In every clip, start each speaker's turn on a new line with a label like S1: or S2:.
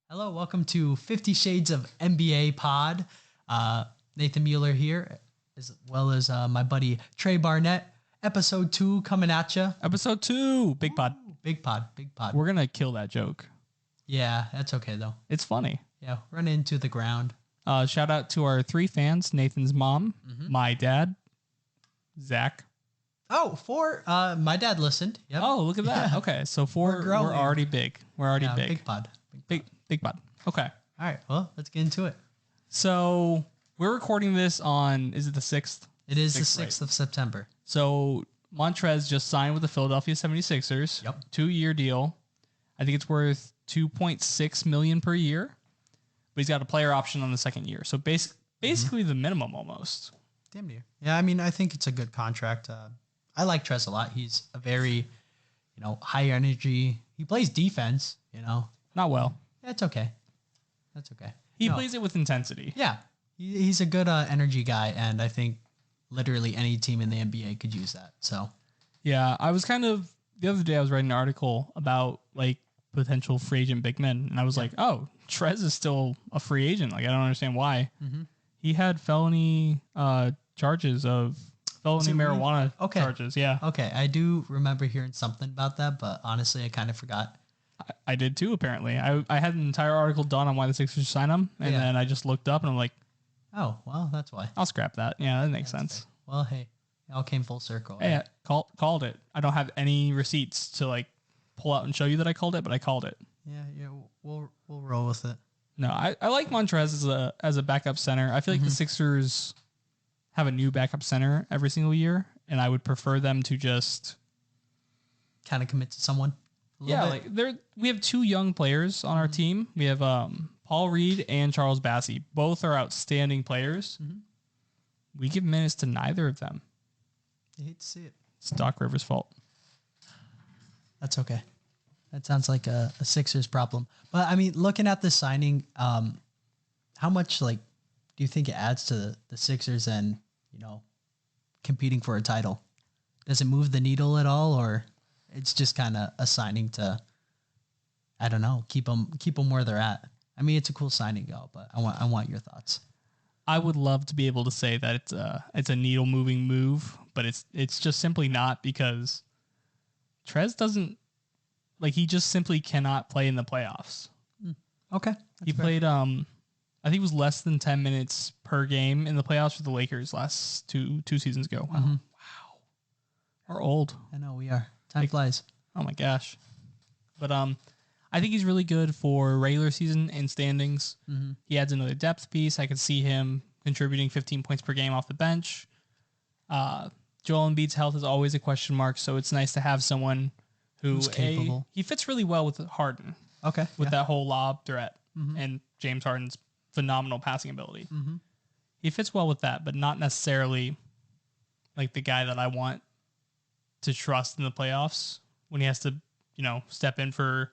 S1: Hello, welcome to 50 Shades of NBA Pod. Nathan Mueller here, as well as my buddy Trey Barnett. Episode 2 coming at you.
S2: Episode 2, big pod.
S1: Big pod.
S2: We're going to kill that joke.
S1: Yeah, that's okay, though.
S2: It's funny.
S1: Yeah, run into the ground.
S2: Shout out to our 3 fans, Nathan's mom, my dad, Zach.
S1: Oh, 4. My dad listened. Yep.
S2: Oh, look at that. Yeah. Okay, so 4, we're already big. We're already big.
S1: Big pod.
S2: Big pod. Okay.
S1: All right, well, let's get into it.
S2: So we're recording this on, is it the 6th?
S1: It is the 6th of September.
S2: So Montrez just signed with the Philadelphia 76ers.
S1: Yep.
S2: 2-year deal. I think it's worth $2.6 million per year. But he's got a player option on the second year. So basically the minimum almost.
S1: Damn near. Yeah, I mean, I think it's a good contract. I like Trez a lot. He's a very, high energy. He plays defense,
S2: Not well.
S1: That's okay. That's okay.
S2: He plays it with intensity.
S1: Yeah. He's a good energy guy, and I think literally any team in the NBA could use that. So,
S2: yeah, I was the other day I was writing an article about potential free agent big men, and I was like, oh, Trez is still a free agent. I don't understand why. Mm-hmm. He had felony charges of felony marijuana charges. Yeah.
S1: Okay. I do remember hearing something about that, but honestly, I kind of forgot.
S2: I did too, apparently. I had an entire article done on why the Sixers signed him, and then I just looked up and I'm like,
S1: oh, well, that's why.
S2: I'll scrap that. Yeah, that makes sense.
S1: Fair. Well, hey, it all came full circle.
S2: Hey, called it. I don't have any receipts to pull out and show you that I called it, but I called it.
S1: Yeah, we'll roll with it.
S2: No, I like Montrez as a backup center. I feel like the Sixers have a new backup center every single year, and I would prefer them to just
S1: kind of commit to someone.
S2: Yeah, we have 2 young players on our team. We have Paul Reed and Charles Bassey. Both are outstanding players. Mm-hmm. We give minutes to neither of them.
S1: I hate to see it.
S2: It's Doc Rivers' fault.
S1: That's okay. That sounds like a Sixers problem. But I mean, looking at the signing, how much do you think it adds to the Sixers and competing for a title? Does it move the needle at all, or it's just kind of a signing to, I don't know, keep them where they're at? I mean, it's a cool signing, y'all, but I want your thoughts.
S2: I would love to be able to say that it's a needle moving move, but it's just simply not, because Trez doesn't he just simply cannot play in the playoffs.
S1: Okay.
S2: He played I think it was less than 10 minutes per game in the playoffs for the Lakers last two seasons ago. Wow. Wow. We're old.
S1: I know we are. Time flies.
S2: Oh my gosh. But I think he's really good for regular season and standings. Mm-hmm. He adds another depth piece. I could see him contributing 15 points per game off the bench. Joel Embiid's health is always a question mark, so it's nice to have someone who's capable. He fits really well with Harden.
S1: Okay.
S2: With that whole lob threat and James Harden's phenomenal passing ability. Mm-hmm. He fits well with that, but not necessarily the guy that I want to trust in the playoffs when he has to, step in for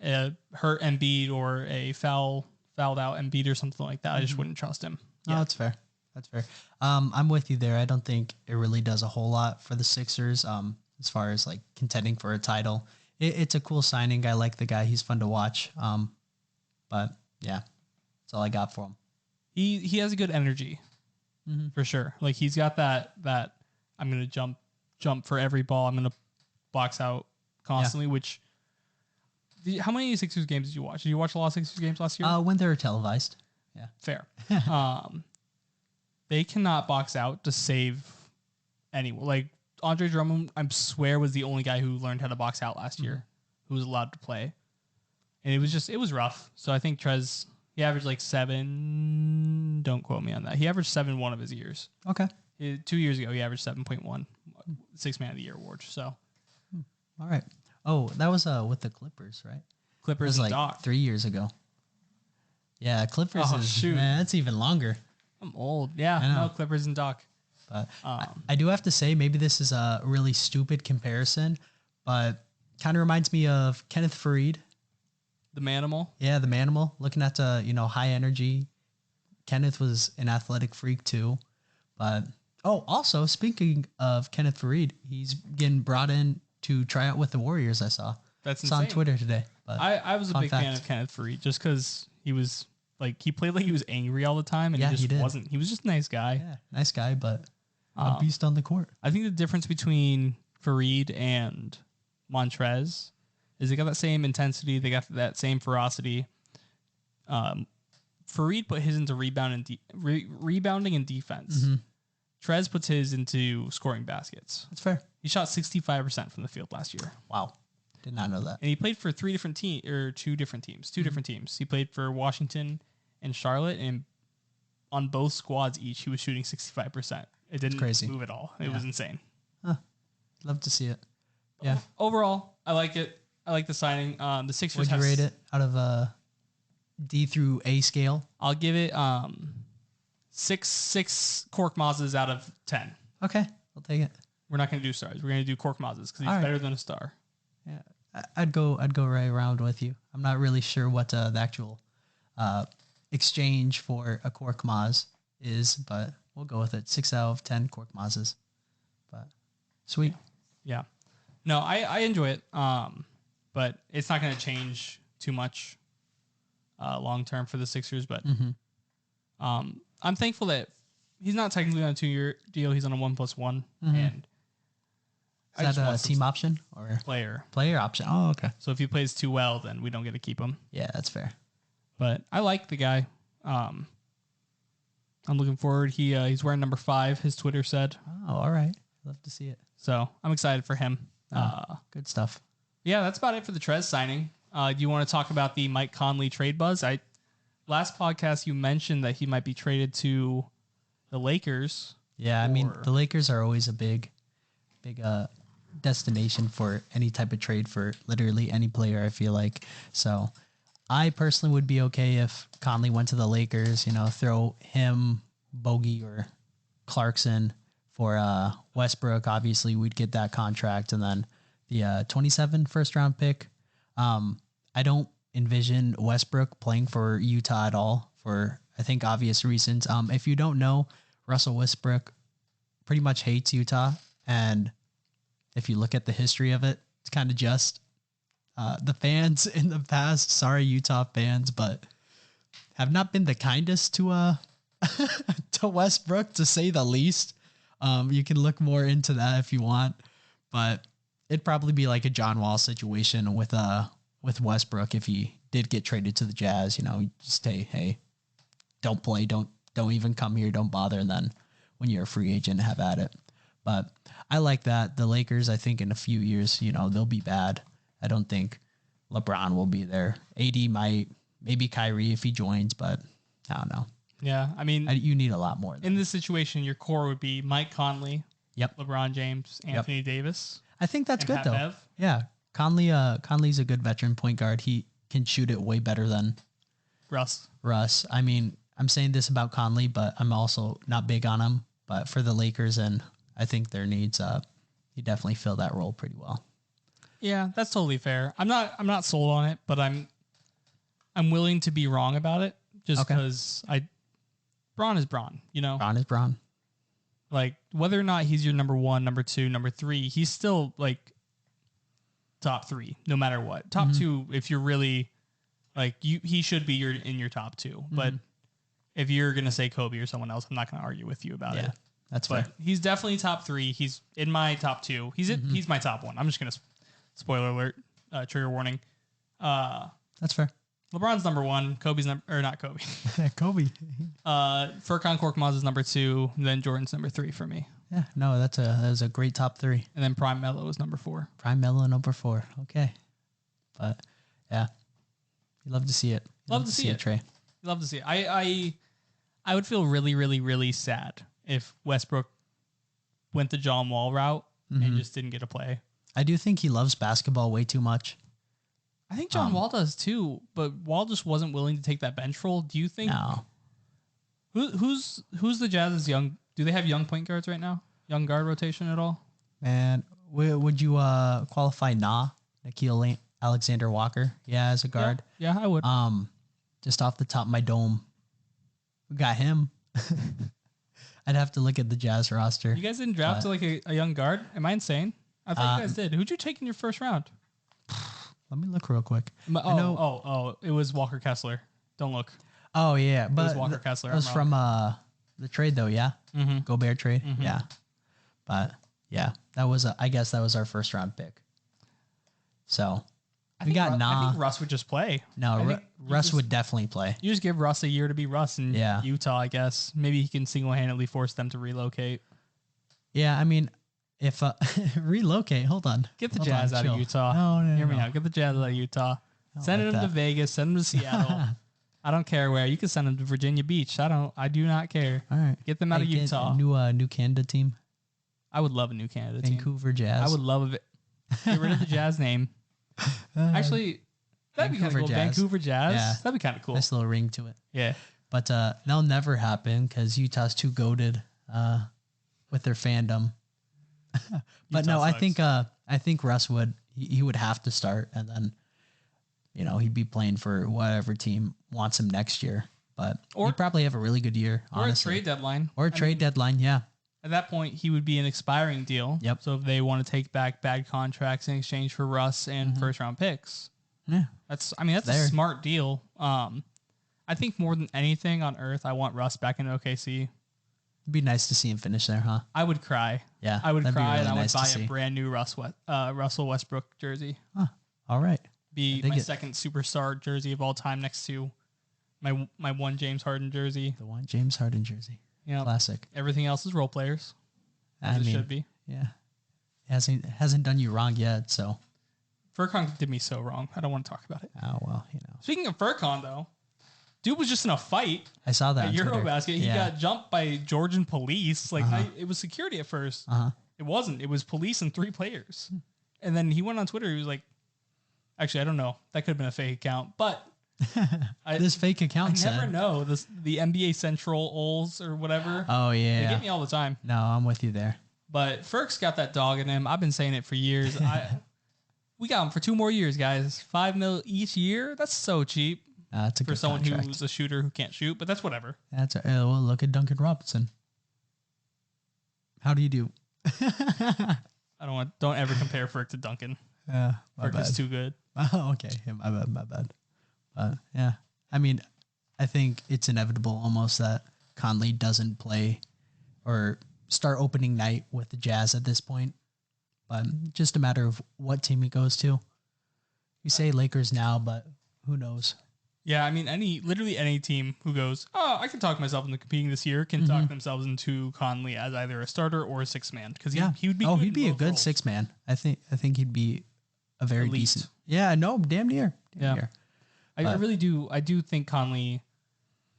S2: a hurt Embiid or a fouled out Embiid or something like that. Mm-hmm. I just wouldn't trust him.
S1: No, that's fair. That's fair. I'm with you there. I don't think it really does a whole lot for the Sixers. As far as contending for a title, it's a cool signing. I like the guy. He's fun to watch. But yeah, that's all I got for him.
S2: He has a good energy, for sure. He's got that I'm gonna jump for every ball. I'm gonna box out constantly. Which how many Sixers games did you watch? Did you watch a lot of Sixers games last year?
S1: When they were televised. Yeah,
S2: fair. They cannot box out to save anyone. Andre Drummond, I swear, was the only guy who learned how to box out last year, who was allowed to play. And it was rough. So I think Trez, he averaged 7, don't quote me on that. He averaged 7 one of his years.
S1: Okay.
S2: 2 years ago, he averaged 7.1, 6 Man of the Year award. So.
S1: All right. Oh, that was with the Clippers, right?
S2: Clippers and Doc.
S1: 3 years ago. Yeah, Clippers shoot. Man, that's even longer.
S2: I'm old. Yeah, no, Clippers and Doc.
S1: But I do have to say, maybe this is a really stupid comparison, but kind of reminds me of Kenneth Faried.
S2: The Manimal?
S1: Yeah, the Manimal. Looking at high energy. Kenneth was an athletic freak too. But, also, speaking of Kenneth Faried, he's getting brought in to try out with the Warriors, I saw.
S2: That's
S1: insane. It's on Twitter today. But
S2: I was a big fan of Kenneth Faried just because he was like he played like he was angry all the time, and
S1: Yeah,
S2: he just
S1: he did.
S2: wasn't. He was just a nice guy.
S1: Yeah, nice guy, but a beast on the court.
S2: I think the difference between Faried and Montrez is they got that same intensity, they got that same ferocity. Faried put his into rebounding and defense.
S1: Mm-hmm.
S2: Trez puts his into scoring baskets.
S1: That's fair.
S2: He shot 65% from the field last year.
S1: Wow. Did not know that.
S2: And he played for two different teams. Two different teams. He played for Washington and Charlotte, and on both squads each, he was shooting 65%. It didn't move at all. It was insane.
S1: Huh. Love to see it. Yeah.
S2: Overall, I like it. I like the signing. The Sixers.
S1: Would you rate it out of a D through A scale?
S2: I'll give it 6 Cork Mazes out of 10.
S1: Okay, I'll take it.
S2: We're not going to do stars. We're going to do Cork Mazes because he's better than a star.
S1: Yeah, I'd go right around with you. I'm not really sure what the actual exchange for a Cork Maz is, but we'll go with it. 6 out of 10 Cork Mazes. But sweet.
S2: Yeah. No, I enjoy it. But it's not going to change too much long term for the Sixers. But I'm thankful that he's not technically on a 2-year deal. He's on a 1+1, and
S1: is that a team option or
S2: player
S1: option? Oh, okay.
S2: So if he plays too well, then we don't get to keep him.
S1: Yeah, that's fair.
S2: But I like the guy. I'm looking forward. He's wearing number 5. His Twitter said.
S1: Oh, all right. Love to see it.
S2: So I'm excited for him.
S1: Good stuff.
S2: Yeah, that's about it for the Trez signing. Do you want to talk about the Mike Conley trade buzz? Last podcast you mentioned that he might be traded to the Lakers.
S1: Yeah, I mean the Lakers are always a big destination for any type of trade for literally any player, I feel like. So I personally would be okay if Conley went to the Lakers, throw him, Bogey, or Clarkson for Westbrook. Obviously, we'd get that contract, and then the 27 first-round pick. I don't envision Westbrook playing for Utah at all for, I think, obvious reasons. If you don't know, Russell Westbrook pretty much hates Utah, and if you look at the history of it, it's kind of just the fans in the past. Sorry, Utah fans, but have not been the kindest to to Westbrook, to say the least. You can look more into that if you want, but it'd probably be like a John Wall situation with Westbrook if he did get traded to the Jazz. Just say, hey, don't play, don't even come here, don't bother, and then when you're a free agent, have at it. But I like that. The Lakers, I think in a few years, they'll be bad. I don't think LeBron will be there. AD might, maybe Kyrie if he joins, but I don't know.
S2: Yeah, I mean,
S1: you need a lot more.
S2: In this situation, your core would be Mike Conley, LeBron James, Anthony Davis.
S1: I think that's good, though. Yeah, Conley's a good veteran point guard. He can shoot it way better than
S2: Russ.
S1: I mean, I'm saying this about Conley, but I'm also not big on him. But for the Lakers and I think their needs, he definitely filled that role pretty well.
S2: Yeah, that's totally fair. I'm not sold on it, but I'm willing to be wrong about it just because Braun is Braun,
S1: Braun is Braun.
S2: Like, whether or not he's your number 1, number 2, number 3, he's still like top 3, no matter what. Top 2, if you're really like he should be in your top 2. But if you're gonna say Kobe or someone else, I'm not gonna argue with you about it.
S1: That's fair.
S2: But he's definitely top 3. He's in my top 2. He's my top 1. I'm just gonna spoiler alert, trigger warning.
S1: That's fair.
S2: LeBron's number 1. Kobe's not Kobe.
S1: Kobe.
S2: Furkan Korkmaz is number 2. And then Jordan's number 3 for me.
S1: Yeah, no, that was a great top 3.
S2: And then Prime Melo is number 4.
S1: Prime Melo number 4. Okay, but yeah, you love to see it.
S2: Love to see it,
S1: Trey.
S2: Love to see it. I would feel really, really, really sad if Westbrook went the John Wall route and just didn't get to play.
S1: I do think he loves basketball way too much.
S2: I think John Wall does too, but Wall just wasn't willing to take that bench role. Do you think?
S1: No.
S2: Who's the Jazz's young? Do they have young point guards right now? Young guard rotation at all?
S1: Man, would you qualify Nikhil Alexander Walker? Yeah, as a guard.
S2: Yeah, I would.
S1: Just off the top of my dome, we got him. I'd have to look at the Jazz roster.
S2: You guys didn't draft like a young guard? Am I insane? I thought you guys did. Who'd you take in your first round?
S1: Let me look real quick.
S2: It was Walker Kessler. Don't look.
S1: Oh yeah, but
S2: It was Walker Kessler.
S1: It was from the trade though, yeah.
S2: Mm-hmm.
S1: Gobert trade,
S2: Mm-hmm.
S1: yeah. But yeah, I guess that was our first round pick. So we got
S2: I think Russ would just play.
S1: No, Russ would definitely play.
S2: You just give Russ a year to be Russ in Utah, I guess. Maybe he can single-handedly force them to relocate.
S1: Yeah, I mean, if relocate, hold on.
S2: Get the Jazz out of Utah.
S1: No.
S2: Hear me out. Get the Jazz out of Utah. Send them to Vegas. Send them to Seattle. I don't care where. You can send them to Virginia Beach. I do not care.
S1: All right.
S2: Get them out of Utah.
S1: New Canada team.
S2: I would love a new Canada team.
S1: Vancouver Jazz.
S2: I would love it. Get rid of the Jazz name. Actually, that'd be kind of cool. Vancouver Jazz. Yeah. That'd be kind of cool.
S1: Nice little ring to it.
S2: Yeah.
S1: But that'll never happen because Utah's too goated with their fandom. But no, sucks. I think Russ would he would have to start, and then he'd be playing for whatever team wants him next year. But he'd probably have a really good year, honestly.
S2: Or a trade deadline.
S1: Or a trade deadline, yeah.
S2: At that point, he would be an expiring deal.
S1: Yep.
S2: So if they want to take back bad contracts in exchange for Russ and first round picks, that's a smart deal. I think more than anything on earth, I want Russ back in OKC.
S1: It'd be nice to see him finish there, huh?
S2: I would cry.
S1: Yeah,
S2: I would cry,
S1: really
S2: and I would buy a brand new Russell Westbrook jersey.
S1: Huh. All right.
S2: Be my second superstar jersey of all time, next to my one James Harden jersey.
S1: The one James Harden jersey.
S2: Yeah,
S1: classic.
S2: Everything else is role players. As it should be.
S1: Yeah, hasn't done you wrong yet. So,
S2: Furcon did me so wrong. I don't want to talk about it.
S1: Oh well,
S2: Speaking of Furcon, though, dude was just in a fight.
S1: I saw that
S2: at Eurobasket. He got jumped by Georgian police. It was security at first. It wasn't. It was police and 3 players. And then he went on Twitter. He was like, "Actually, I don't know. That could have been a fake account, but."
S1: This fake account
S2: I never know the NBA Central Ols or whatever.
S1: Oh yeah,
S2: they get me all the time.
S1: No, I'm with you there.
S2: But Ferk's got that dog in him. I've been saying it for years. We got him for 2 more years, guys. $5 million each year. That's so cheap.
S1: That's a good
S2: for someone
S1: contract.
S2: who's a shooter who can't shoot. But that's whatever.
S1: Well, look at Duncan Robinson. How do you do?
S2: Don't ever compare Ferk to Duncan. Ferk is too good.
S1: Oh, okay. My bad. Yeah, I mean, I think it's inevitable almost that Conley doesn't play or start opening night with the Jazz at this point. But just a matter of what team he goes to. You say Lakers now, but who knows?
S2: Yeah, I mean, literally any team who goes, oh, I can talk myself into competing this year, can talk themselves into Conley as either a starter or a 6-man because he would be.
S1: Oh, he'd be a good 6-man. I think he'd be a very
S2: elite.
S1: Decent. Yeah, no, damn near. Near.
S2: I really do. I do think Conley.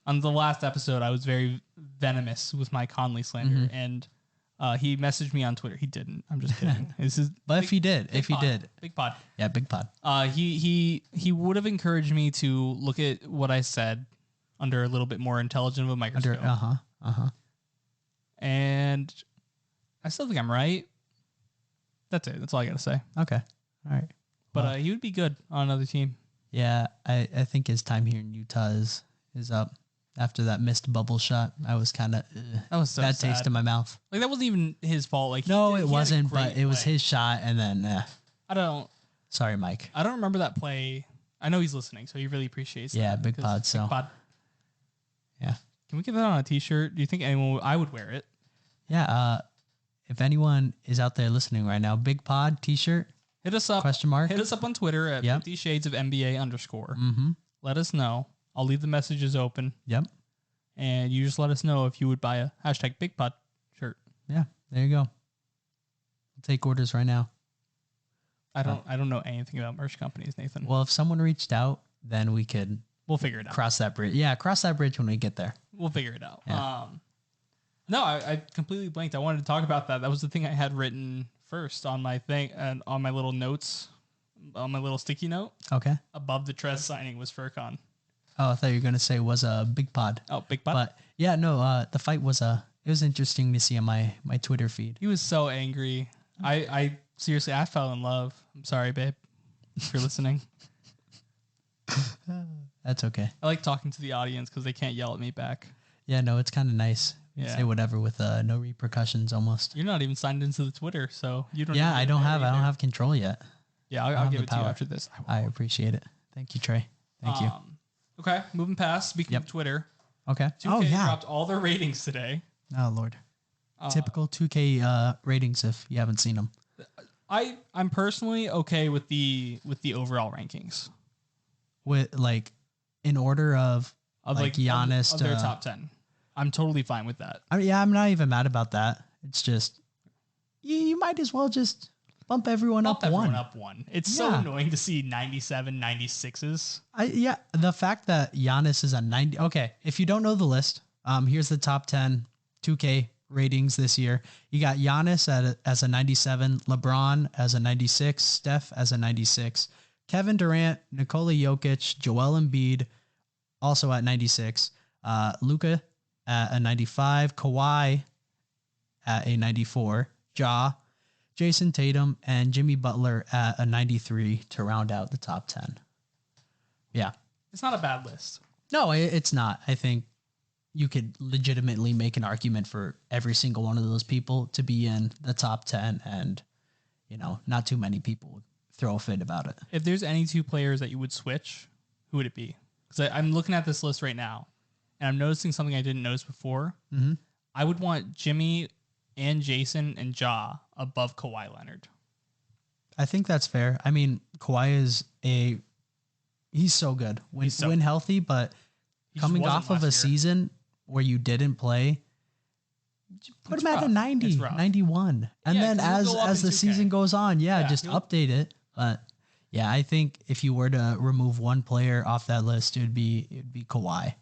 S2: On the last episode, I was very venomous with my Conley slander, and he messaged me on Twitter. He didn't. I'm just kidding.
S1: But if he did,
S2: big pod.
S1: Yeah, big pod.
S2: He would have encouraged me to look at what I said under a little bit more intelligent of a microscope. And I still think I'm right. That's it. That's all I got to say.
S1: Okay. All right.
S2: But he would be good on another team.
S1: Yeah, I think his time here in Utah is up. After that missed bubble shot, I was kind of
S2: that was so
S1: bad
S2: sad.
S1: taste in my mouth.
S2: Like that wasn't even his fault. Like
S1: no, it wasn't, but it was his shot, and then
S2: I don't.
S1: Sorry, Mike.
S2: I don't remember that play. I know he's listening, so he really appreciates.
S1: Yeah,
S2: that
S1: big pod. So
S2: big pod.
S1: Yeah,
S2: can we get that on a T-shirt? Do you think anyone? I would wear it.
S1: Yeah. If anyone is out there listening right now, big pod T-shirt.
S2: Hit us up.
S1: Question mark.
S2: Hit us up on Twitter at 50 Shades of NBA _. Let us know. I'll leave the messages open.
S1: Yep.
S2: And you just let us know if you would buy a #BigPod shirt.
S1: Yeah, there you go. We'll take orders right now.
S2: I don't know anything about merch companies, Nathan.
S1: Well, if someone reached out, then
S2: we'll figure it out.
S1: Cross that bridge. Yeah, cross that bridge when we get there.
S2: We'll figure it out.
S1: Yeah.
S2: No, I completely blanked. I wanted to talk about that. That was the thing I had written first on my thing and on my little notes, on my little sticky note.
S1: Okay.
S2: Above the Trez signing was Furcon.
S1: Oh, I thought you were gonna say it was a big pod.
S2: Oh, big pod.
S1: But yeah, no. The fight was it was interesting to see on my Twitter feed.
S2: He was so angry. I seriously, I fell in love. I'm sorry, babe, if you're listening.
S1: That's okay.
S2: I like talking to the audience because they can't yell at me back.
S1: Yeah, no, it's kind of nice.
S2: Yeah.
S1: Say whatever with no repercussions almost.
S2: You're not even signed into the Twitter, so you don't.
S1: Yeah, I don't have control yet.
S2: Yeah, I'll give it to you after this.
S1: I appreciate it. Thank you, Trey. Thank you.
S2: Okay, moving past. Speaking of Twitter.
S1: Okay.
S2: 2K dropped all their ratings today.
S1: Oh, Lord. Typical 2K ratings if you haven't seen them.
S2: I'm personally okay with the overall rankings.
S1: With like in order of like Giannis
S2: of their top 10. I'm totally fine with that.
S1: I mean, yeah, I'm not even mad about that. It's just you might as well just bump everyone up one.
S2: It's so annoying to see 97, 96s.
S1: The fact that Giannis is a 90. Okay, if you don't know the list, here's the top 10 2K ratings this year. You got Giannis as a 97, LeBron as a 96, Steph as a 96, Kevin Durant, Nikola Jokic, Joel Embiid also at 96, Luka at a 95, Kawhi at a 94, Jason Tatum, and Jimmy Butler at a 93 to round out the top 10. Yeah.
S2: It's not a bad list.
S1: No, it's not. I think you could legitimately make an argument for every single one of those people to be in the top 10, and, not too many people would throw a fit about it.
S2: If there's any two players that you would switch, who would it be? Because I'm looking at this list right now, and I'm noticing something I didn't notice before.
S1: Mm-hmm.
S2: I would want Jimmy and Jason and Ja above Kawhi Leonard.
S1: I think that's fair. I mean, Kawhi is he's so good when healthy, but coming off of a season where you didn't play, put him at a 90, 91. And then as the season goes on, just update it. But yeah, I think if you were to remove one player off that list, it'd be Kawhi.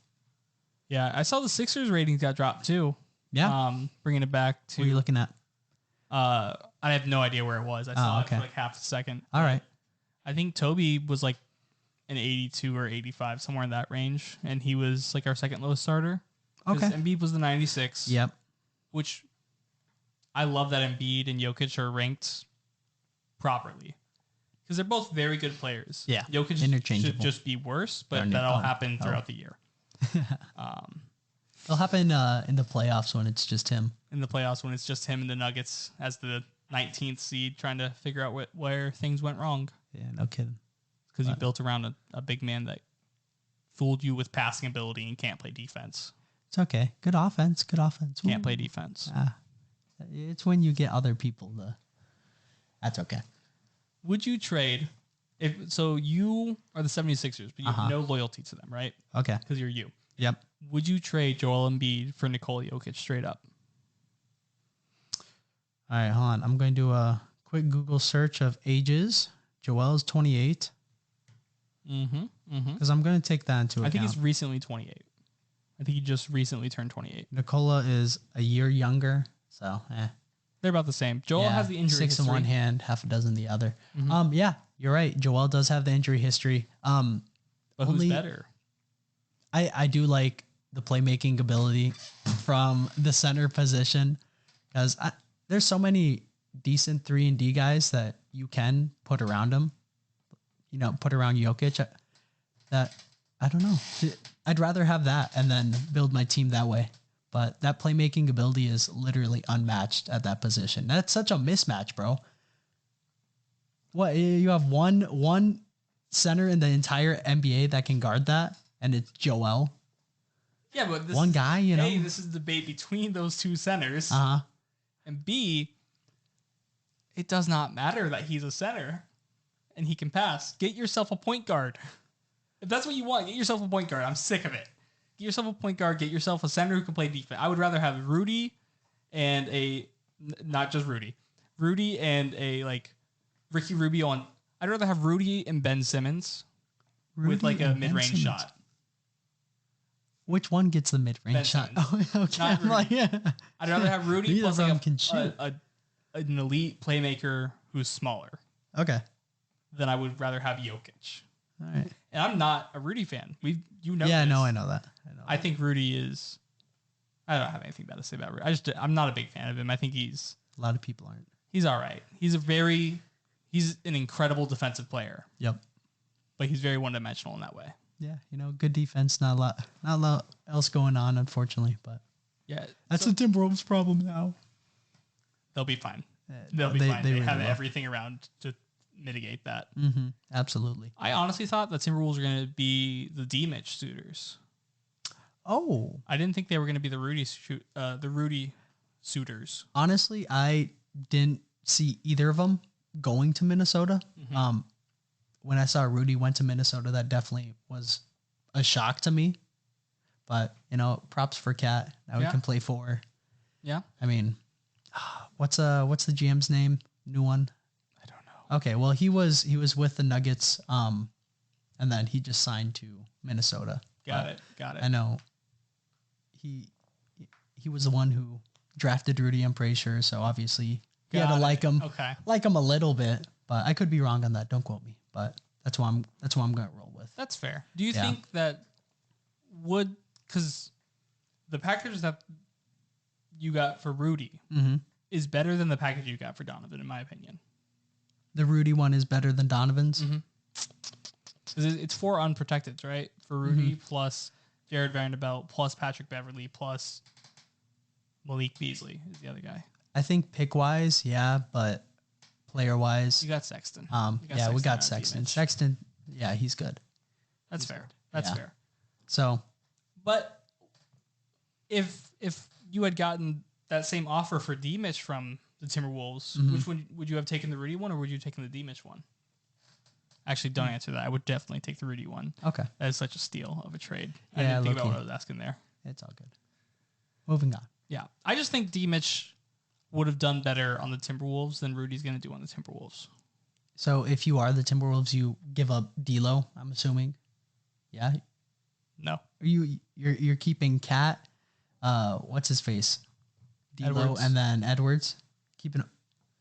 S2: Yeah, I saw the Sixers ratings got dropped too.
S1: Yeah.
S2: Bringing it back to...
S1: What are you looking at?
S2: I have no idea where it was. I saw it for like half a second.
S1: All right.
S2: I think Toby was like an 82 or 85, somewhere in that range. And he was like our second lowest starter.
S1: Okay.
S2: Embiid was the 96.
S1: Yep.
S2: Which I love that Embiid and Jokic are ranked properly. Because they're both very good players.
S1: Yeah.
S2: Jokic should just be worse, but that'll happen throughout the year.
S1: It'll happen in the playoffs when it's just him.
S2: In the playoffs when it's just him and the Nuggets as the 19th seed trying to figure out where things went wrong.
S1: Yeah, no kidding.
S2: Because you built around a big man that fooled you with passing ability and can't play defense.
S1: It's okay. Good offense.
S2: Can't play defense.
S1: It's when you get other people. That's okay.
S2: Would you trade... So you are the 76ers, but you have no loyalty to them, right?
S1: Okay.
S2: Because you're you.
S1: Yep.
S2: Would you trade Joel Embiid for Nikola Jokic straight up?
S1: All right, hold on. I'm going to do a quick Google search of ages. Joel's 28. Because I'm going to take that into account.
S2: I think he's recently 28. I think he just recently turned 28.
S1: Nikola is a year younger, so
S2: they're about the same. Joel has the injury
S1: 6
S2: history.
S1: in one hand, half a dozen the other. Yeah, you're right. Joel does have the injury history.
S2: But who's better?
S1: I do like the playmaking ability from the center position, because there's so many decent 3-and-D guys that you can put around him, put around Jokic, that I don't know. I'd rather have that and then build my team that way. But that playmaking ability is literally unmatched at that position. That's such a mismatch, bro. What, you have one center in the entire NBA that can guard that, and it's Joel.
S2: Yeah, but
S1: one guy,
S2: A, this is the debate between those two centers. And B, it does not matter that he's a center and he can pass. Get yourself a point guard. If that's what you want, get yourself a point guard. I'm sick of it. Get yourself a point guard. Get yourself a center who can play defense. I would rather have Rudy and not just Rudy. Rudy and Ricky Rubio on. I'd rather have Rudy and Ben Simmons with like a mid-range shot.
S1: Which one gets the mid-range shot? Oh, okay.
S2: I'd rather have Rudy plus an elite playmaker who's smaller.
S1: Okay.
S2: Than I would rather have Jokic.
S1: All right.
S2: And I'm not a Rudy fan.
S1: Yeah, no, I know that.
S2: I think Rudy is... I don't have anything bad to say about Rudy. I'm not a big fan of him. I think he's...
S1: A lot of people aren't.
S2: He's all right. He's an incredible defensive player.
S1: Yep.
S2: But he's very one-dimensional in that way.
S1: Yeah, good defense. Not a lot else going on, unfortunately. But
S2: yeah,
S1: that's the Timberwolves' problem now.
S2: They'll be fine. They'll be fine. They have everything around to mitigate that.
S1: Mm-hmm. Absolutely.
S2: I honestly thought the Timberwolves were going to be the D-Mitch suitors.
S1: Oh,
S2: I didn't think they were going to be the Rudy suitors.
S1: honestly, I didn't see either of them going to Minnesota.
S2: Mm-hmm.
S1: When I saw Rudy went to Minnesota, that definitely was a shock to me. But, props for Cat. Now he
S2: Yeah.
S1: can play 4.
S2: Yeah.
S1: I mean, what's the GM's name? New one?
S2: I don't know.
S1: Okay, well, he was with the Nuggets, and then he just signed to Minnesota.
S2: Got it.
S1: I know he was the one who drafted Rudy, I'm pretty sure. So obviously you had to like him.
S2: Okay.
S1: Like him a little bit, but I could be wrong on that. Don't quote me. But that's what I'm gonna roll with.
S2: That's fair. Do you think that because the package that you got for Rudy is better than the package you got for Donovan, in my opinion?
S1: The Rudy one is better than Donovan's.
S2: It's 4 unprotected, right? For Rudy plus Jared Vanderbilt plus Patrick Beverly plus Malik Beasley is the other guy.
S1: I think pick wise, yeah, but player wise,
S2: You got Sexton.
S1: we got Sexton. Sexton, yeah, he's good.
S2: That's fair. That's fair.
S1: So,
S2: but if you had gotten that same offer for D-Mitch from the Timberwolves, which one would you have taken, the Rudy one or would you have taken the D-Mitch one? Actually, don't answer that. I would definitely take the Rudy one.
S1: okay,
S2: That is such a steal of a trade.
S1: Yeah,
S2: I didn't think about
S1: low-key.
S2: what I was asking there.
S1: it's all good. Moving on.
S2: Yeah. I just think D-Mitch would have done better on the Timberwolves than Rudy's going to do on the Timberwolves.
S1: So if you are the Timberwolves, you give up D'Lo, I'm assuming. Yeah,
S2: No.
S1: you're keeping Cat. What's his face? D'Lo
S2: Edwards.
S1: and then Edwards. Keeping.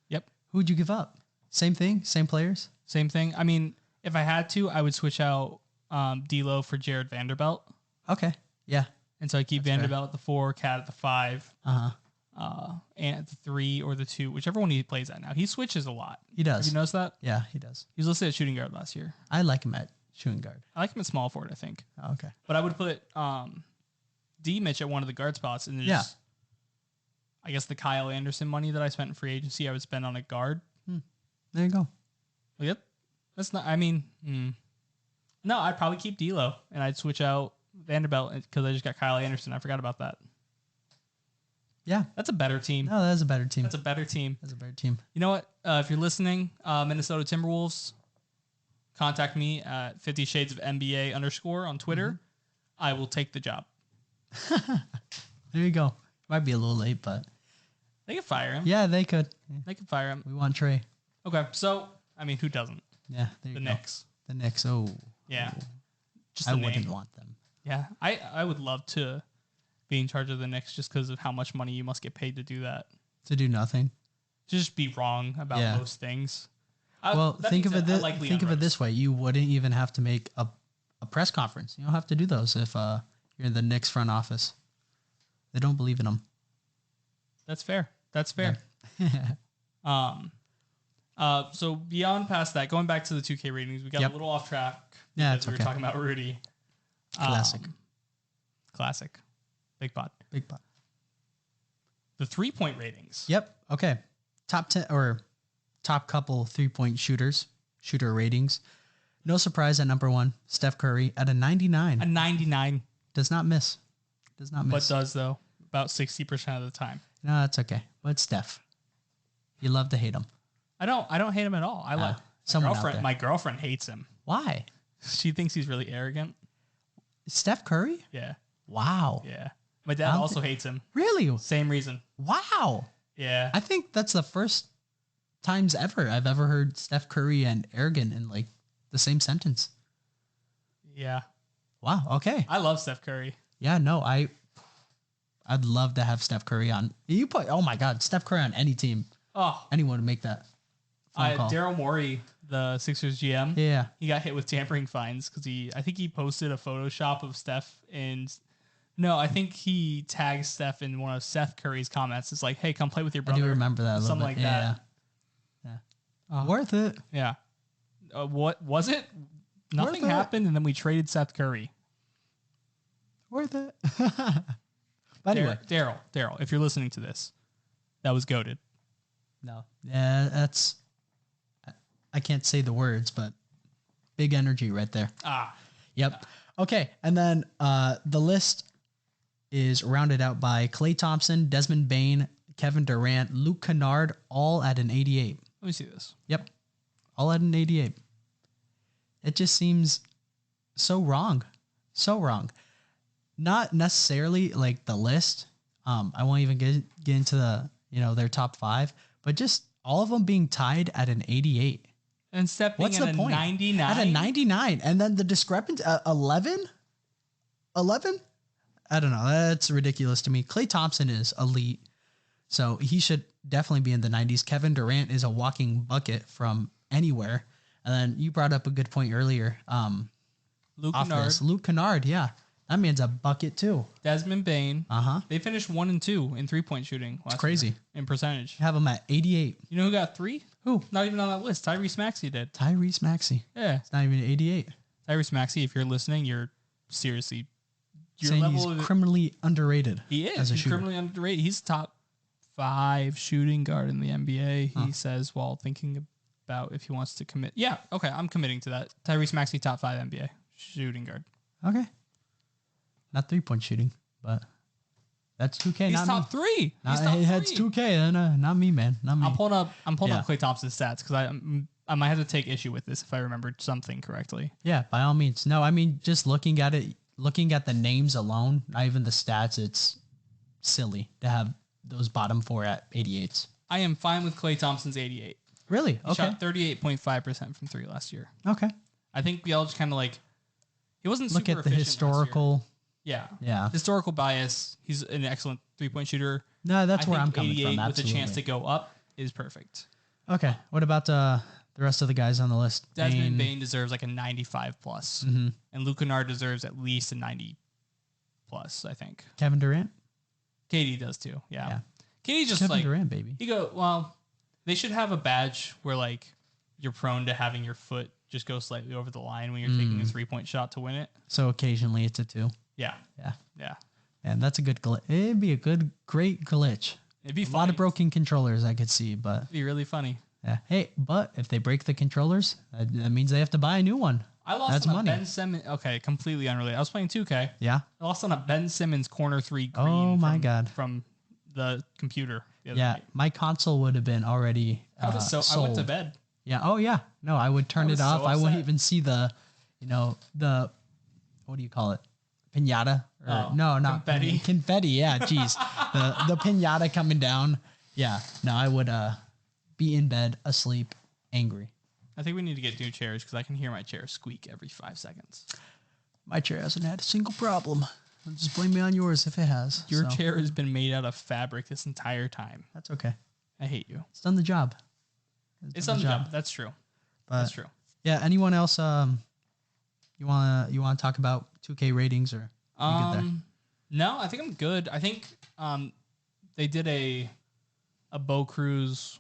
S2: Yep.
S1: Who'd you give up? Same thing. Same players.
S2: Same thing. I mean, if I had to, I would switch out D'Lo for Jared Vanderbilt.
S1: Okay. Yeah.
S2: And so I keep Vanderbilt at the 4, Cat at the 5,
S1: Uh huh.
S2: and at the 3 or the 2, whichever one he plays at now. He switches a lot.
S1: He
S2: Have
S1: does.
S2: you noticed that?
S1: Yeah, he does.
S2: He was listed at shooting guard last year.
S1: I like him at shooting guard.
S2: I like him at small forward, I think.
S1: Oh, okay.
S2: But I would put D-Mitch at one of the guard spots. And
S1: Yeah.
S2: I guess the Kyle Anderson money that I spent in free agency, I would spend on a guard.
S1: There you go.
S2: Yep. That's not, I mean, no, I'd probably keep D'Lo and I'd switch out Vanderbilt because I just got Kyle Anderson. I forgot about that.
S1: Yeah.
S2: That's a better team.
S1: No, that's a better team.
S2: That's a better team.
S1: That's a better team.
S2: You know what? If you're listening, Minnesota Timberwolves, contact me at 50 Shades of NBA _ on Twitter. I will take the job.
S1: There you go. Might be a little late, but
S2: They could fire him.
S1: yeah, they could.
S2: They could fire him.
S1: We want Trey.
S2: Okay, so I mean, who doesn't?
S1: Yeah, there you
S2: The
S1: go.
S2: Knicks.
S1: The Knicks. Oh,
S2: Yeah. Just
S1: I
S2: the
S1: wouldn't
S2: name.
S1: want them.
S2: Yeah, I would love to be in charge of the Knicks just because of how much money you must get paid to do that.
S1: To do nothing.
S2: To just be wrong about
S1: Yeah.
S2: most things.
S1: Well,
S2: That
S1: think
S2: being
S1: of it.
S2: said, I like Leon
S1: Think of it
S2: Rose.
S1: this way: you wouldn't even have to make a press conference. You don't have to do those if you're in the Knicks front office. They don't believe in them.
S2: That's fair. That's fair. So beyond past that, going back to the 2K ratings, we got
S1: Yep.
S2: a little off track.
S1: Yeah,
S2: because
S1: it's
S2: we
S1: okay.
S2: were talking about Rudy.
S1: Classic.
S2: Classic. Big pot.
S1: Big pot.
S2: The 3-point ratings.
S1: Yep. Okay. Top 10 or top couple 3-point shooter ratings. No surprise at number 1, Steph Curry at a 99.
S2: A 99,
S1: Does not miss. Does not
S2: but
S1: miss.
S2: does though about 60% of the time.
S1: No, that's okay. But it's Steph. You love to hate him.
S2: I don't hate him at all. I like
S1: someone out there.
S2: my girlfriend hates him.
S1: Why?
S2: She thinks he's really arrogant.
S1: Steph Curry?
S2: Yeah.
S1: Wow.
S2: Yeah. My dad also hates him.
S1: Really?
S2: Same reason.
S1: Wow.
S2: Yeah.
S1: I think that's the first times ever I've ever heard Steph Curry and arrogant in like the same sentence.
S2: Yeah.
S1: Wow. Okay.
S2: I love Steph Curry.
S1: Yeah. No. I'd love to have Steph Curry on. You put. Oh my God, Steph Curry on any team.
S2: Oh,
S1: Anyone would make that phone call.
S2: Daryl Morey, the Sixers GM.
S1: Yeah.
S2: He got hit with tampering fines because I think he posted a Photoshop of Steph no, I think he tagged Steph in one of Seth Curry's comments. It's like, hey, come play with your
S1: I
S2: brother.
S1: do remember that a little
S2: Something
S1: bit.
S2: like that.
S1: Yeah. Worth it.
S2: Yeah. What was it? Nothing
S1: Worth it.
S2: happened, and then we traded Seth Curry.
S1: Worth it. But anyway.
S2: Daryl, if you're listening to this, that was goated.
S1: No. Yeah. I can't say the words, but big energy right there. Yep. Okay, and then the list is rounded out by Klay Thompson, Desmond Bane, Kevin Durant, Luke Kennard, all at an 88.
S2: Let me see this.
S1: Yep, all at an 88. It just seems so wrong. So wrong. Not necessarily like the list. I won't even get into the, their top 5, but just all of them being tied at an 88.
S2: And Steph being at a 99?
S1: At a 99. And then the discrepancy, 11? 11? I don't know. That's ridiculous to me. Klay Thompson is elite, so he should definitely be in the 90s. Kevin Durant is a walking bucket from anywhere. And then you brought up a good point earlier.
S2: Luke Kennard.
S1: Luke Kennard, yeah. That man's a bucket too.
S2: Desmond Bane.
S1: Uh-huh.
S2: They finished 1 and 2 in 3-point shooting last
S1: crazy.
S2: year in percentage.
S1: You have him at 88.
S2: You know who got 3?
S1: Who?
S2: Not even on that list. Tyrese Maxey did.
S1: Tyrese Maxey.
S2: Yeah.
S1: It's not even 88.
S2: Tyrese Maxey, if you're listening, you're seriously...
S1: Saying he's criminally underrated.
S2: He is.
S1: As a
S2: he's
S1: shooter.
S2: criminally underrated. He's top 5 shooting guard in the NBA, he says, while thinking about if he wants to commit. Yeah, okay, I'm committing to that. Tyrese Maxey, top 5 NBA shooting guard.
S1: Okay. Not 3-point shooting, but that's 2K.
S2: He's
S1: not
S2: top
S1: me.
S2: 3. He's top 3.
S1: It's 2K. Not me, man. Not me.
S2: I'm pulling up Klay Thompson's stats because I might have to take issue with this if I remembered something correctly.
S1: Yeah, by all means. No, I mean, just looking at it, looking at the names alone, not even the stats, it's silly to have those bottom 4 at 88s.
S2: I am fine with Klay Thompson's 88.
S1: Really?
S2: He shot 38.5% from 3 last year.
S1: Okay.
S2: I think we all just kind of like, he wasn't
S1: look
S2: super
S1: at the historical.
S2: Yeah. Historical bias. He's an excellent 3-point shooter.
S1: No, that's where I'm coming from.
S2: With a chance to go up is perfect.
S1: Okay. What about the rest of the guys on the list?
S2: Desmond Bane deserves like a 95 plus.
S1: Mm-hmm.
S2: And Luke Kennard deserves at least a 90 plus, I think.
S1: Kevin Durant?
S2: KD does too. Yeah. KD just
S1: Kevin Durant, baby.
S2: They should have a badge where like you're prone to having your foot just go slightly over the line when you're taking a 3-point shot to win it.
S1: So occasionally it's a 2.
S2: Yeah.
S1: And that's a good glitch. It'd be a great glitch.
S2: It'd be
S1: a lot of broken controllers I could see, but
S2: it'd be really funny.
S1: Yeah. Hey, but if they break the controllers, that means they have to buy a new one.
S2: I lost on a Ben Simmons. Okay, completely unrelated. I was playing 2K.
S1: Yeah.
S2: I lost on a Ben Simmons corner 3 green.
S1: Oh my God.
S2: From the computer. The
S1: night. My console would have been already
S2: sold. I went to bed.
S1: Yeah. Oh yeah. No, I would turn it off. I wouldn't even see the what do you call it? Piñata? No, not
S2: confetti.
S1: Confetti. Yeah. Jeez. the piñata coming down. Yeah. No, I would be in bed, asleep, angry.
S2: I think we need to get new chairs because I can hear my chair squeak every 5 seconds.
S1: My chair hasn't had a single problem. Just blame me on yours if it has.
S2: Your chair has been made out of fabric this entire time.
S1: That's okay.
S2: I hate you.
S1: It's done the job.
S2: It's done the job. That's true. That's true.
S1: Yeah. Anyone else? You wanna talk about 2K ratings or? Are you good there?
S2: No, I think I'm good. I think they did a Bo Cruz,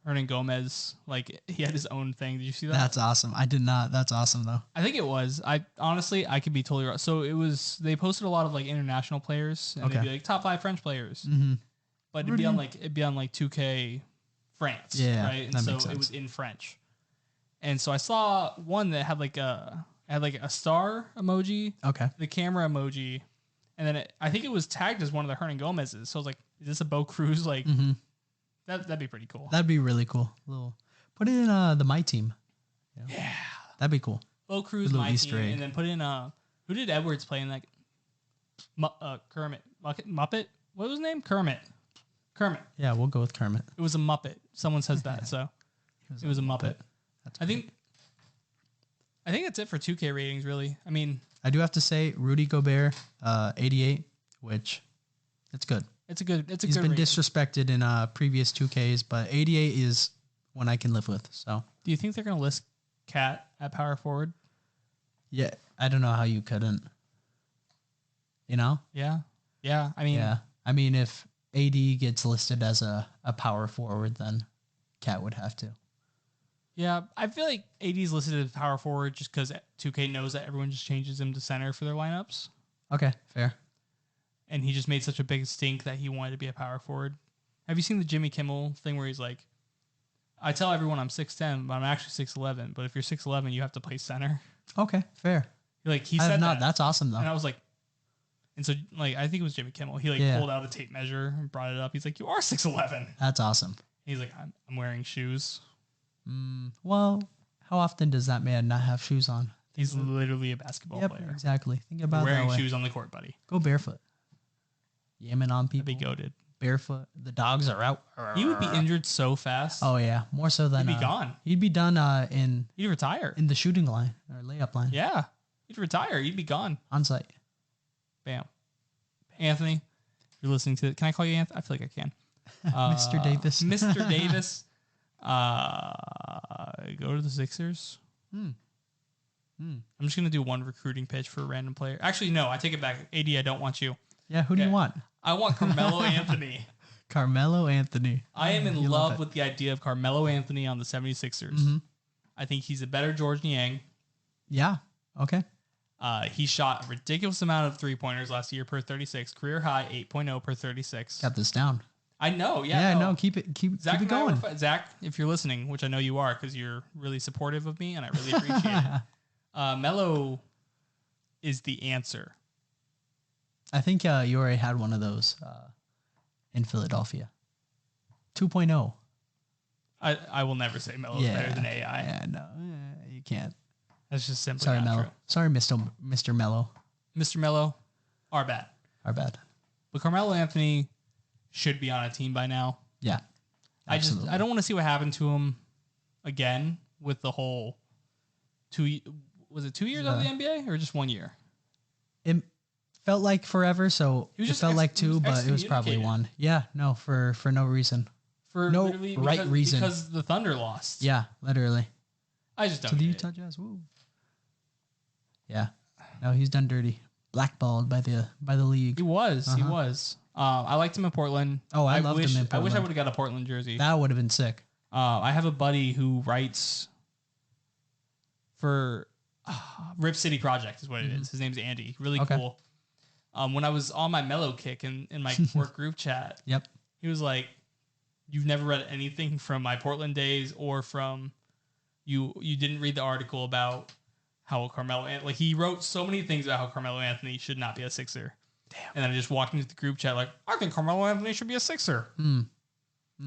S2: Hernan Gomez, like he had his own thing. Did you see that?
S1: That's awesome. I did not. That's awesome though.
S2: I think it was. I honestly, I could be totally wrong. So it was. They posted a lot of like international players, and they'd be like top 5 French players.
S1: Mm-hmm.
S2: But it'd be on like 2K France, right? And so it was in French. And so I saw one that had like a star emoji, the camera emoji, and then I think it was tagged as one of the Hernan Gomez's. So I was like, is this a Bo Cruz? Like, that'd be pretty cool.
S1: That'd be really cool. Put it in the My Team.
S2: Yeah.
S1: That'd be cool.
S2: Bo Cruz, My Team, and then put in who did Edwards play in that? Kermit Muppet. What was his name? Kermit.
S1: Yeah, we'll go with Kermit.
S2: It was a Muppet. Someone says that, so it was a Muppet. I think that's it for 2K ratings, really. I mean,
S1: I do have to say Rudy Gobert, 88, which it's good.
S2: He's been
S1: disrespected in previous 2Ks, but 88 is one I can live with. So,
S2: do you think they're gonna list Cat at power forward?
S1: Yeah, I don't know how you couldn't.
S2: Yeah.
S1: I mean, if AD gets listed as a power forward, then Cat would have to.
S2: Yeah, I feel like AD's listed as power forward just because 2K knows that everyone just changes him to center for their lineups.
S1: Okay, fair.
S2: And he just made such a big stink that he wanted to be a power forward. Have you seen the Jimmy Kimmel thing where he's like, I tell everyone I'm 6'10", but I'm actually 6'11". But if you're 6'11", you have to play center.
S1: Okay, fair.
S2: Like he said that.
S1: That's awesome though.
S2: And I was like, and so like I think it was Jimmy Kimmel. He pulled out a tape measure and brought it up. He's like, "You are 6'11".
S1: That's awesome.
S2: He's like, I'm wearing shoes.
S1: Well, how often does that man not have shoes on?
S2: He's literally a basketball player.
S1: Exactly. Think about
S2: You're
S1: it
S2: wearing
S1: that way.
S2: shoes on the court, buddy.
S1: Go barefoot. Yamming on people.
S2: That'd be goated.
S1: Barefoot. The dogs are out.
S2: He would be injured so fast.
S1: Oh yeah, more so than
S2: He'd be gone.
S1: He'd be done
S2: He'd retire
S1: in the shooting line or layup line.
S2: Yeah, he'd retire. He'd be gone.
S1: On site.
S2: Bam. Anthony, you're listening to it. Can I call you Anthony? I feel like I can.
S1: Mr. Davis.
S2: Mr. Davis. Go to the Sixers. I'm just gonna do one recruiting pitch for a random player. Actually, no, I take it back. AD, I don't want you.
S1: Yeah, who do you want?
S2: I want Carmelo Anthony.
S1: Carmelo Anthony.
S2: I am in love with the idea of Carmelo Anthony on the 76ers. I think he's a better George Niang.
S1: Yeah. Okay.
S2: He shot a ridiculous amount of 3-pointers last year per 36, career high 8.0 per 36.
S1: Got this down.
S2: I know. Yeah.
S1: Yeah, no, keep it going.
S2: Zach, if you're listening, which I know you are because you're really supportive of me and I really appreciate it. Melo is the answer.
S1: I think you already had one of those in Philadelphia. 2.0.
S2: I will never say Melo is better than AI.
S1: Yeah, no, you can't.
S2: That's just simply
S1: Sorry,
S2: not
S1: Melo.
S2: true.
S1: Sorry, Mr. Melo.
S2: Mr. Melo, our bad.
S1: Our bad.
S2: But Carmelo Anthony should be on a team by now.
S1: Yeah. Absolutely.
S2: I don't want to see what happened to him again with the whole 2 was it 2 years out of the NBA or just 1 year?
S1: It felt like forever, so it felt like 2, but it was probably 1. Yeah, no, for no reason.
S2: For
S1: no
S2: right
S1: reason.
S2: Because the Thunder lost.
S1: Yeah, literally.
S2: I just don't
S1: to the
S2: get
S1: Utah Jazz. Woo. Yeah. No, he's done dirty. Blackballed by the league.
S2: He was. He was. I liked him in Portland.
S1: Oh, I loved him in Portland.
S2: I wish I would have got a Portland jersey.
S1: That would have been sick.
S2: I have a buddy who writes for Rip City Project is what it is. His name's Andy. Really cool. When I was on my Mellow kick in my work group chat, he was like, "You've never read anything from my Portland days or from you didn't read the article about how Carmelo like he wrote so many things about how Carmelo Anthony should not be a Sixer." Damn. And then I just walked into the group chat like, "I think Carmelo Anthony should be a Sixer."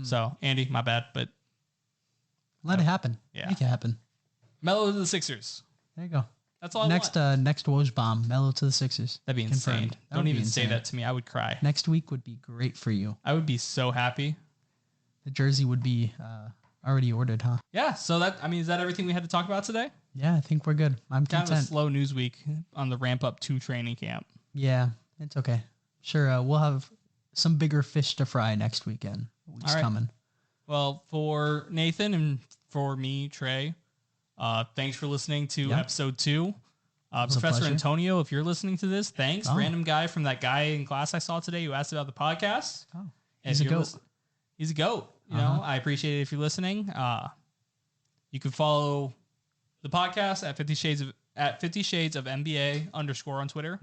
S2: So, Andy, my bad, but
S1: let it happen.
S2: Yeah.
S1: Make it happen.
S2: Melo to the Sixers.
S1: There you go.
S2: That's all
S1: next,
S2: I want.
S1: Next Woj bomb, Melo to the Sixers.
S2: That'd be insane. Don't even say that to me. I would cry.
S1: Next week would be great for you.
S2: I would be so happy.
S1: The jersey would be already ordered, huh?
S2: Yeah. So is that everything we had to talk about today?
S1: Yeah, I think we're good. I'm
S2: kind
S1: content.
S2: of a slow news week on the ramp up to training camp.
S1: Yeah, it's okay. Sure, we'll have some bigger fish to fry next weekend. Week's coming.
S2: Well, for Nathan and for me, Trey, thanks for listening to episode 2. Professor Antonio, if you're listening to this, thanks. Random guy from that guy in class I saw today who asked about the podcast.
S1: Oh, he's a goat.
S2: He's a goat. You know, I appreciate it if you're listening. You can follow the podcast at 50 Shades of MBA _ on Twitter.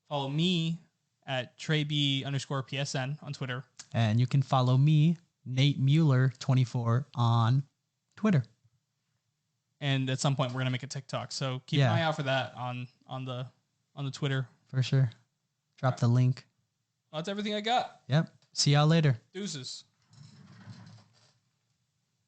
S2: Follow me at TreyB_PSN on Twitter.
S1: And you can follow me, Nate Mueller 24 on Twitter.
S2: And at some point we're gonna make a TikTok, so keep an eye out for that on the Twitter.
S1: For sure. Drop the link.
S2: That's everything I got.
S1: Yep. See y'all later.
S2: Deuces.